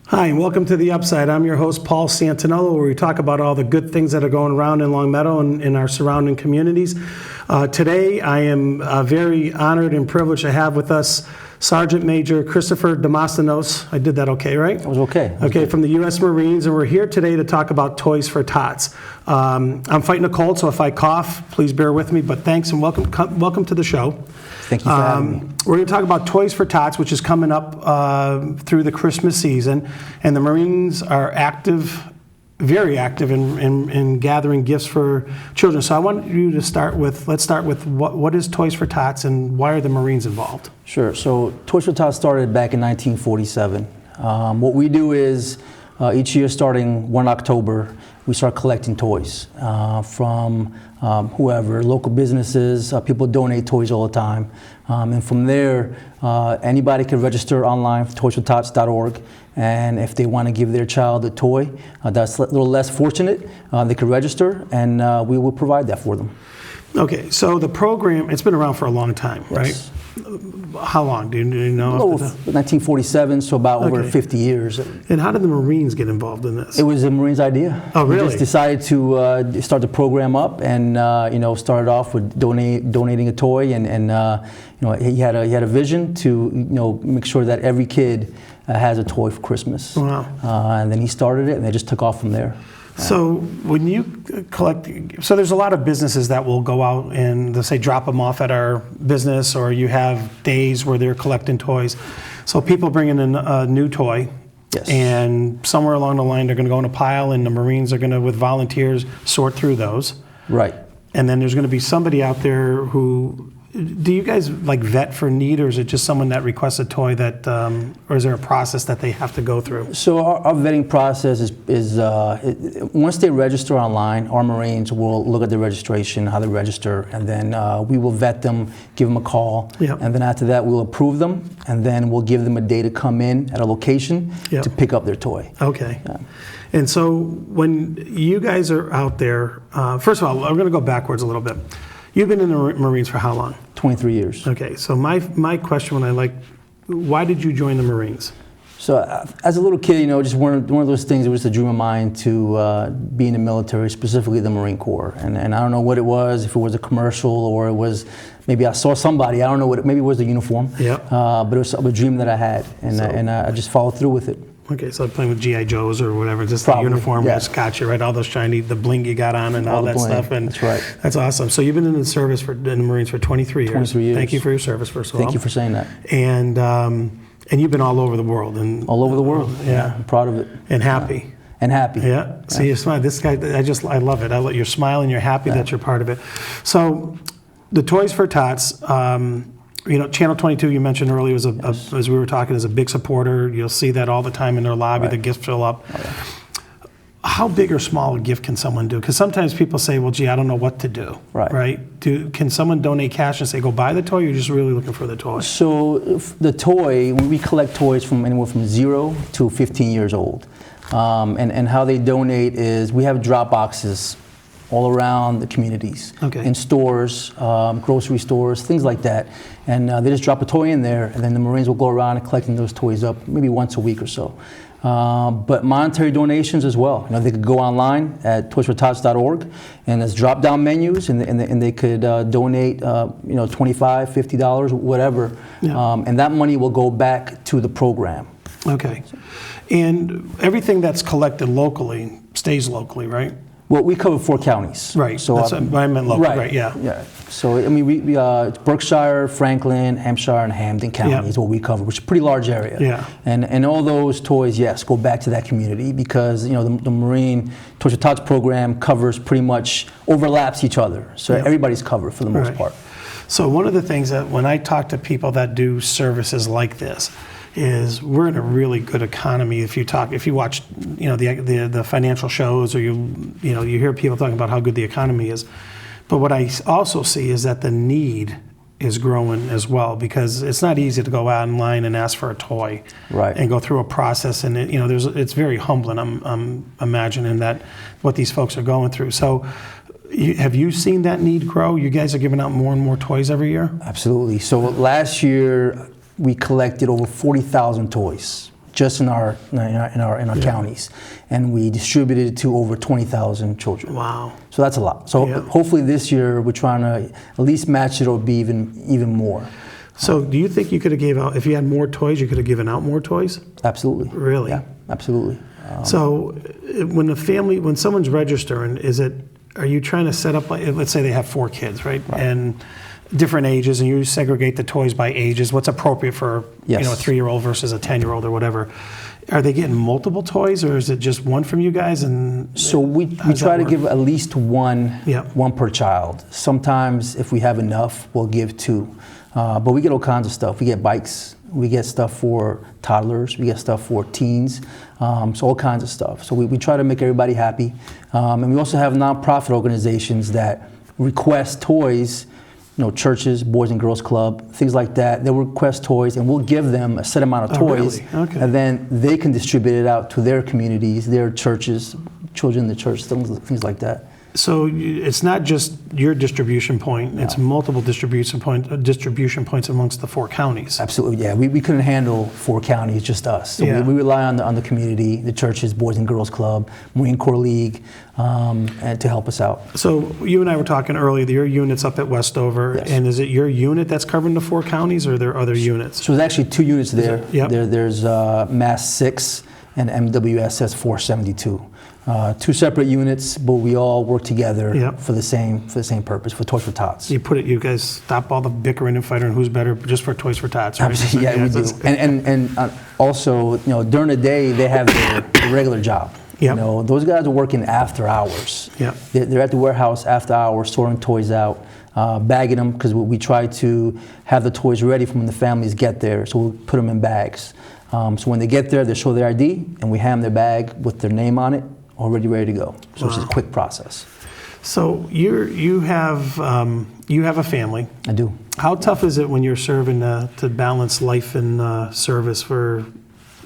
Hi, and welcome to The Upside. I'm your host, Paul Santinello, where we talk about all the good things that are going around in Longmeadow and in our surrounding communities. Today, I am very honored and privileged to have with us Sergeant Major Christopher Demosthenes. I did that okay, right? It was okay. Okay, from the U.S. Marines, and we're here today to talk about Toys for Tots. I'm fighting a cold, so if I cough, please bear with me, but thanks and welcome to the show. Thank you for having me. We're going to talk about Toys for Tots, which is coming up through the Christmas season, and the Marines are active, very active in gathering gifts for children. So I want you to let's start with what is Toys for Tots and why are the Marines involved? Sure. So Toys for Tots started back in 1947. What we do is each year starting 1 October, we start collecting toys from whoever, local businesses, people donate toys all the time. And from there, anybody can register online for toysfortots.org. And if they want to give their child a toy that's a little less fortunate, they can register and we will provide that for them. Okay, so the program, it's been around for a long time, Yes. right? How long? Do you know? 1947, so about over 50 years. And how did the Marines get involved in this? It was the Marines' idea. Oh, really? We just decided to start the program up, and started off with donating a toy, and he had a vision to make sure that every kid has a toy for Christmas. Wow. And then he started it, and they just took off from there. So when you collect, so there's a lot of businesses that will go out and they'll say drop them off at our business, or you have days where they're collecting toys. So people bring in a new toy, Yes. and somewhere along the line they're going to go in a pile, and the Marines are going to, with volunteers, sort through those. Right. And then there's going to be somebody out there who, do you guys like vet for need, or is it just someone that requests a toy that, or is there a process that they have to go through? So our vetting process is once they register online, our Marines will look at the registration, how they register, and then we will vet them, give them a call, Yep. and then after that we'll approve them, and then we'll give them a day to come in at a location Yep. to pick up their toy. Okay. Yeah. And so when you guys are out there, first of all, I'm going to go backwards a little bit. You've been in the Marines for how long? 23 years. Okay, so my question why did you join the Marines? So as a little kid, just one of those things, it was a dream of mine to be in the military, specifically the Marine Corps. And I don't know what it was, if it was a commercial or it was, maybe I saw somebody, I don't know maybe it was the uniform. Yeah. But it was a dream that I had, and I just followed through with it. Okay, so playing with G.I. Joes or whatever, just Probably, the uniform yeah. just got you, right? All those shiny, the bling you got on and all that bling. stuff. And That's right. That's awesome. So you've been in the service in the Marines for 23 years. 23 years. Thank you for your service, first of all. Thank you for saying that. And you've been all over the world. All over the world. Yeah. I'm proud of it. And happy. And happy. Yeah. See, you smile. This guy, I love it. You're smiling. You're happy that you're part of it. So, the Toys for Tots. Channel 22 you mentioned earlier as we were talking is a big supporter. You'll see that all the time in their lobby. Right. The gifts fill up. Oh, yeah. How big or small a gift can someone do? Because sometimes people say, "Well, gee, I don't know what to do." Right. Can someone donate cash and say, "Go buy the toy"? Or you're just really looking for the toy? So the toy, we collect toys from anywhere from 0 to 15 years old, and how they donate is we have drop boxes all around the communities, Okay. in stores, grocery stores, things like that. And they just drop a toy in there, and then the Marines will go around and collecting those toys up maybe once a week or so. But monetary donations as well. They could go online at toysfortots.org, and there's drop-down menus, and they could donate, $25, $50, whatever. Yeah. And that money will go back to the program. Okay. And everything that's collected locally stays locally, right? Well, we cover 4 counties. Right. So That's what I meant local. Right. Yeah. Yeah. So we it's Berkshire, Franklin, Hampshire, and Hampden County Yeah. is what we cover, which is a pretty large area. Yeah. And all those toys, yes, go back to that community because the Marine Toys for Tots program covers pretty much overlaps each other. So Yeah. everybody's covered for the most Right. part. So one of the things that when I talk to people that do services like this is we're in a really good economy. If you watch, the financial shows, or you hear people talking about how good the economy is. But what I also see is that the need is growing as well, because it's not easy to go out online and ask for a toy, Right. and go through a process, and it's very humbling. I'm imagining that what these folks are going through. So. Have you seen that need grow? You guys are giving out more and more toys every year? Absolutely. So last year we collected over 40,000 toys. just in our counties, and we distributed it to over 20,000 children. Wow. So that's a lot. So hopefully this year we're trying to at least match it or be even more. So do you think you could have gave out, if you had more toys, you could have given out more toys? Absolutely. Really? Yeah, absolutely. So when someone's registering, are you trying to set up, like, let's say they have 4 kids, right? And different ages, and you segregate the toys by ages, what's appropriate for a 3-year-old versus a 10-year-old or whatever. Are they getting multiple toys, or is it just one from you guys? And so we try to give at least one per child. Sometimes if we have enough, we'll give 2. But we get all kinds of stuff. We get bikes, we get stuff for toddlers, we get stuff for teens, so all kinds of stuff. So we try to make everybody happy. And we also have nonprofit organizations that request toys, churches, Boys and Girls Club, things like that. They'll request toys, and we'll give them a set amount of toys, really? Okay. And then they can distribute it out to their communities, their churches, children in the church, things like that. So it's not just your distribution point; it's multiple distribution points amongst the 4 counties. Absolutely, yeah. We couldn't handle 4 counties, just us. So we rely on the community, the churches, Boys and Girls Club, Marine Corps League, and to help us out. So you and I were talking earlier. Your unit's up at Westover, and is it your unit that's covering the 4 counties, or are there other units? So there's actually 2 units there. Yep. There's Mass 6 and MWSS 472. 2 separate units, but we all work together for the same purpose, for Toys for Tots. You guys stop all the bickering and fighting who's better just for Toys for Tots, right? Absolutely, yeah, we do. And also, during the day they have their regular job. Those guys are working after hours. They're at the warehouse after hours, sorting toys out, bagging them, because we try to have the toys ready for when the families get there. So we put them in bags. So when they get there, they show their ID, and we hand them their bag with their name on it, already ready to go. So it's a quick process. So you have a family. I do. How tough is it when you're serving to balance life and service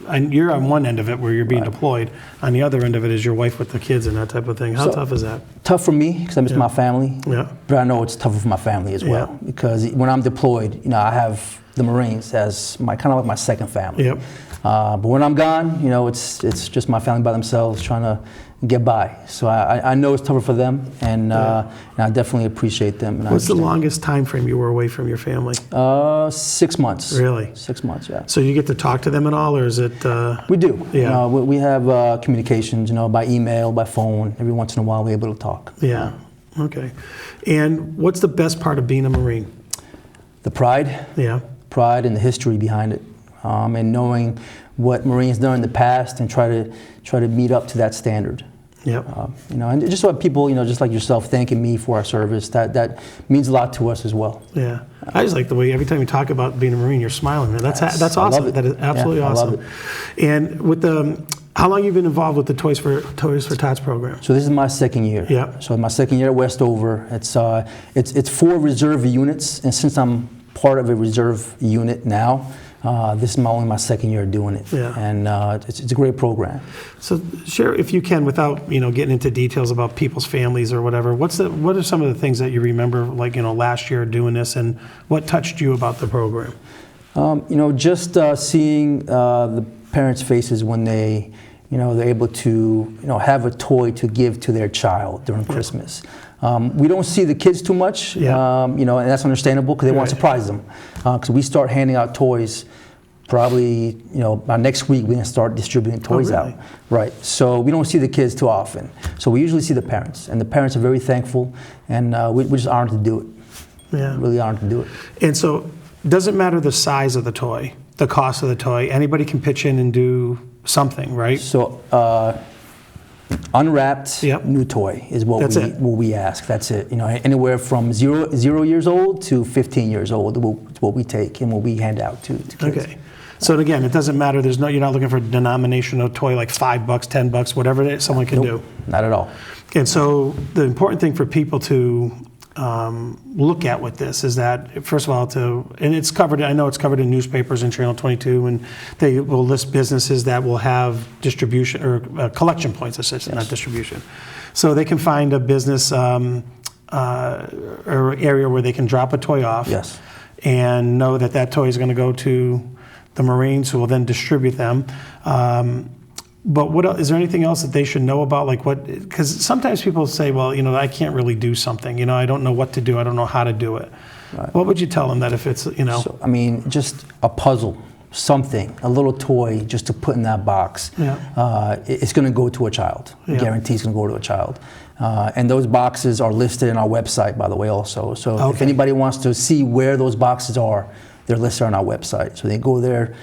and you're on one end of it where you're being deployed. On the other end of it is your wife with the kids and that type of thing. How tough is that? Tough for me because I miss my family. But I know it's tougher for my family as well because when I'm deployed, I have the Marines as kind of like my second family. But when I'm gone, it's just my family by themselves trying to get by. So I know it's tougher for them, and I definitely appreciate them. What's the longest time frame you were away from your family? 6 months. Really? 6 months, yeah. So you get to talk to them at all, or is it? We do. Yeah. We have communications, by email, by phone. Every once in a while, we're able to talk. Yeah. Okay. And what's the best part of being a Marine? The pride. Yeah. Pride and the history behind it. And knowing what Marines done in the past and try to meet up to that standard. And just so people, just like yourself, thanking me for our service, that means a lot to us as well. Yeah, I just like the way every time you talk about being a Marine, you're smiling. That's awesome. That is absolutely awesome. I love it. And with how long have you been involved with the Toys for Tots program? So this is my second year. Yeah. So my second year at Westover. It's 4 reserve units, and since I'm part of a reserve unit now, this is only my second year doing it, and it's a great program. So share, if you can, without getting into details about people's families or whatever. What are some of the things that you remember, like last year doing this, and what touched you about the program? Just seeing the parents' faces when they're able to have a toy to give to their child during Christmas. We don't see the kids too much, and that's understandable because they want to surprise them. Because we start handing out toys probably, by next week we're going to start distributing toys out. Right. So we don't see the kids too often. So we usually see the parents, and the parents are very thankful, and we're just honored to do it. Yeah. Really honored to do it. And so it doesn't matter the size of the toy, the cost of the toy. Anybody can pitch in and do something, right? So unwrapped new toy is what we ask. That's it. Anywhere from 0 years old to 15 years old, what we take and what we hand out to kids. Okay. So again, it doesn't matter. You're not looking for a denominational toy like $5, $10, whatever someone can do. Not at all. And so the important thing for people to look at with this is that, first of all, and it's covered, I know it's covered in newspapers and Channel 22, and they will list businesses that will have distribution or collection points, not distribution. So they can find a business or area where they can drop a toy off and know that toy is going to go to the Marines, who will then distribute them. But what else, is there anything else that they should know about, like what? Because sometimes people say, well, I can't really do something. I don't know what to do. I don't know how to do it. Right. What would you tell them that if it's, So, I mean, just a puzzle, something, a little toy just to put in that box. Yeah. It's going to go to a child. Yeah. Guarantee it's going to go to a child. And those boxes are listed in our website, by the way, also. So if anybody wants to see where those boxes are, they're listed on our website. So they go there,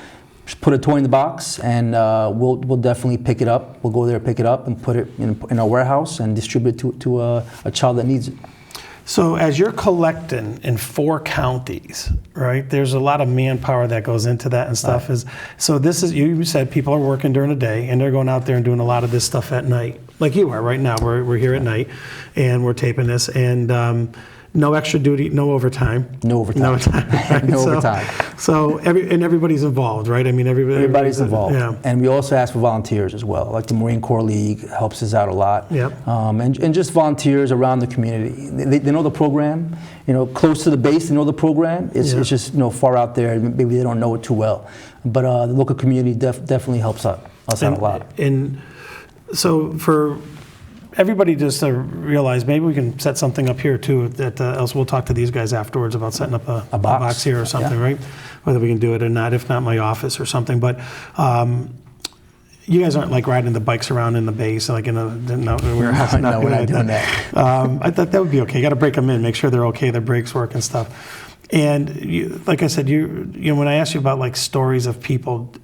just put a toy in the box, and we'll definitely pick it up. We'll go there, pick it up, and put it in our warehouse and distribute it to a child that needs it. So as you're collecting in 4 counties, right, there's a lot of manpower that goes into that and stuff. Right. So this is, you said people are working during the day and they're going out there and doing a lot of this stuff at night, like you are right now. We're here at night and we're taping this, and no extra duty, no overtime. No overtime. No overtime. Right? No overtime. So everybody's involved, right? I mean, everybody's involved. Yeah. And we also ask for volunteers as well. Like the Marine Corps League helps us out a lot. Yep. And just volunteers around the community. They know the program, close to the base, they know the program. It's just, far out there, maybe they don't know it too well. But the local community definitely helps us out a lot. And so for everybody just to realize, maybe we can set something up here too, that else we'll talk to these guys afterwards about setting up a box here or something, right? Whether we can do it or not, if not my office or something. But you guys aren't like riding the bikes around in the base, like in a warehouse. No, we're not doing that. I thought that would be okay. You got to break them in, make sure they're okay, their brakes work and stuff. And like I said, when I asked you about like stories of people,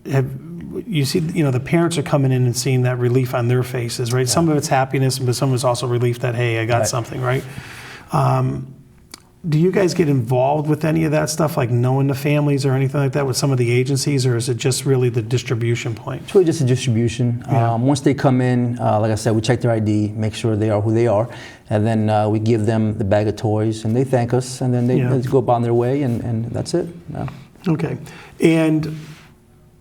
you see, the parents are coming in and seeing that relief on their faces, right? Yeah. Some of it's happiness, but some of it's also relief that, hey, I got something, right? Do you guys get involved with any of that stuff, like knowing the families or anything like that with some of the agencies, or is it just really the distribution point? It's really just a distribution. Yeah. Once they come in, like I said, we check their ID, make sure they are who they are, and then we give them the bag of toys, and they thank us, and then they go on their way, and that's it. Yeah. Okay. And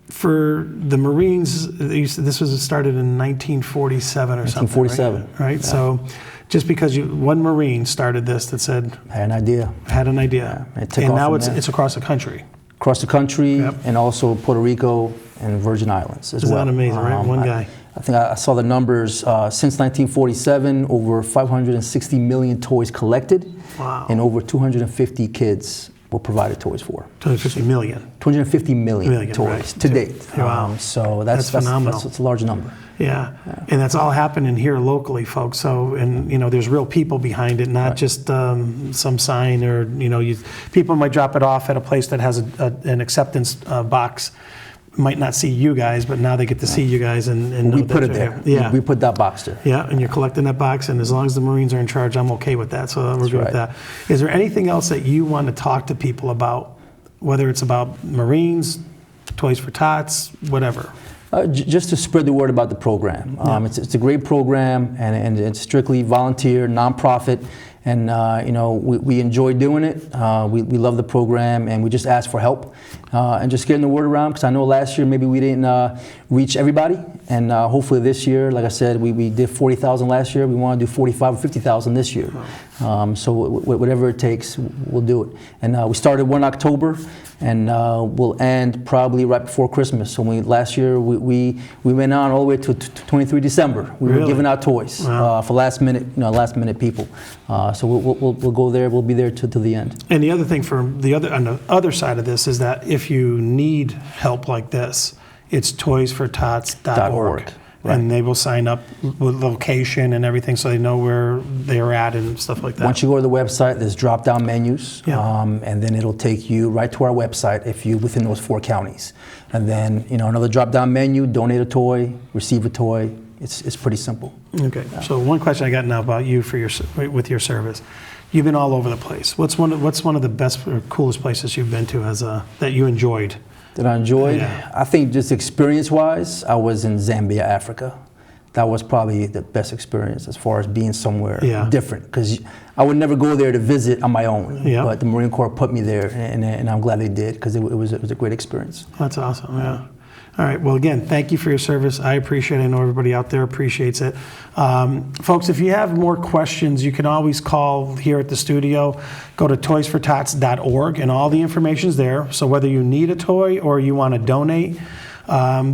for the Marines, this was started in 1947 or something, 1947. Right? Yeah. So just because one Marine started this that said... Had an idea. Yeah. And now it's across the country. Across the country, and also Puerto Rico and Virgin Islands as well. Isn't that amazing, right? One guy. I think I saw the numbers. Since 1947, over 560 million toys collected. Wow. And over 250 kids were provided toys for. 250 million. 250 million toys right. to date. Wow. So that's phenomenal. That's a large number. Yeah. And that's all happening here locally, folks. So, and there's real people behind it, not just some sign or, people might drop it off at a place that has an acceptance box. Might not see you guys, but now they get to see you guys and we put it there. Yeah. We put that box there. Yeah, and you're collecting that box, and as long as the Marines are in charge, I'm okay with that. So we're good with that. Is there anything else that you want to talk to people about, whether it's about Marines, Toys for Tots, whatever? Just to spread the word about the program. It's a great program, and it's strictly volunteer, nonprofit, and we enjoy doing it. We love the program, and we just ask for help and just getting the word around, because I know last year maybe we didn't reach everybody, and hopefully this year, like I said, we did 40,000 last year. We want to do 45 or 50,000 this year. So whatever it takes, we'll do it. And we started 1 October, and we'll end probably right before Christmas. So last year we went on all the way to 23 December. We were giving out toys for last minute people. So we'll go there. We'll be there till the end. And the other thing on the other side of this is that if you need help like this, it's toysfortots.org. Right. And they will sign up with location and everything, so they know where they're at and stuff like that. Once you go to the website, there's drop-down menus, and then it'll take you right to our website if you're within those 4 counties. And then another drop-down menu: donate a toy, receive a toy. It's pretty simple. Okay. Yeah. So one question I got now about you with your service. You've been all over the place. What's one of the best or coolest places you've been to that you enjoyed? That I enjoyed? Yeah. I think just experience-wise, I was in Zambia, Africa. That was probably the best experience as far as being somewhere different, because I would never go there to visit on my own. Yeah. But the Marine Corps put me there, and I'm glad they did, because it was a great experience. That's awesome. Yeah. All right. Well, again, thank you for your service. I appreciate it. I know everybody out there appreciates it. Folks, if you have more questions, you can always call here at the studio. Go to toysfortots.org, and all the information's there. So whether you need a toy or you want to donate,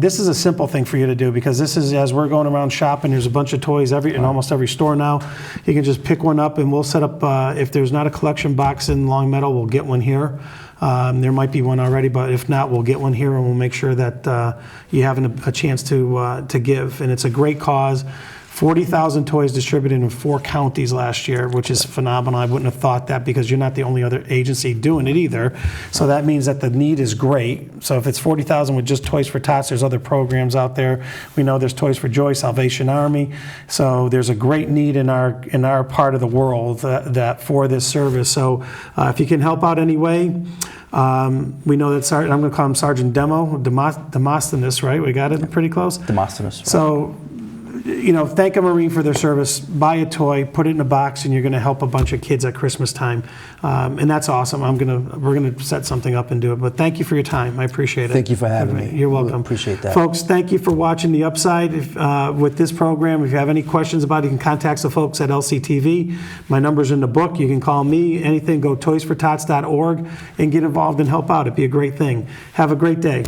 this is a simple thing for you to do, because this is, as we're going around shopping, there's a bunch of toys in almost every store now. You can just pick one up, and we'll set up, if there's not a collection box in Long Meadow, we'll get one here. There might be one already, but if not, we'll get one here, and we'll make sure that you have a chance to give. And it's a great cause. 40,000 toys distributed in 4 counties last year, which is phenomenal. I wouldn't have thought that, because you're not the only other agency doing it either. So that means that the need is great. So if it's 40,000 with just Toys for Tots, there's other programs out there. We know there's Toys for Joy, Salvation Army. So there's a great need in our part of the world that for this service. So if you can help out anyway, we know that I'm going to call him Sergeant Demosthenes, right? We got it pretty close. Demosthenes. Right. So, thank a Marine for their service. Buy a toy, put it in a box, and you're going to help a bunch of kids at Christmas time. And that's awesome. We're going to set something up and do it. But thank you for your time. I appreciate it. Thank you for having me. You're welcome. Really appreciate that. Folks, thank you for watching The Upside with this program. If you have any questions about it, you can contact the folks at LCTV. My number's in the book. You can call me. Anything, go toysfortots.org and get involved and help out. It'd be a great thing. Have a great day.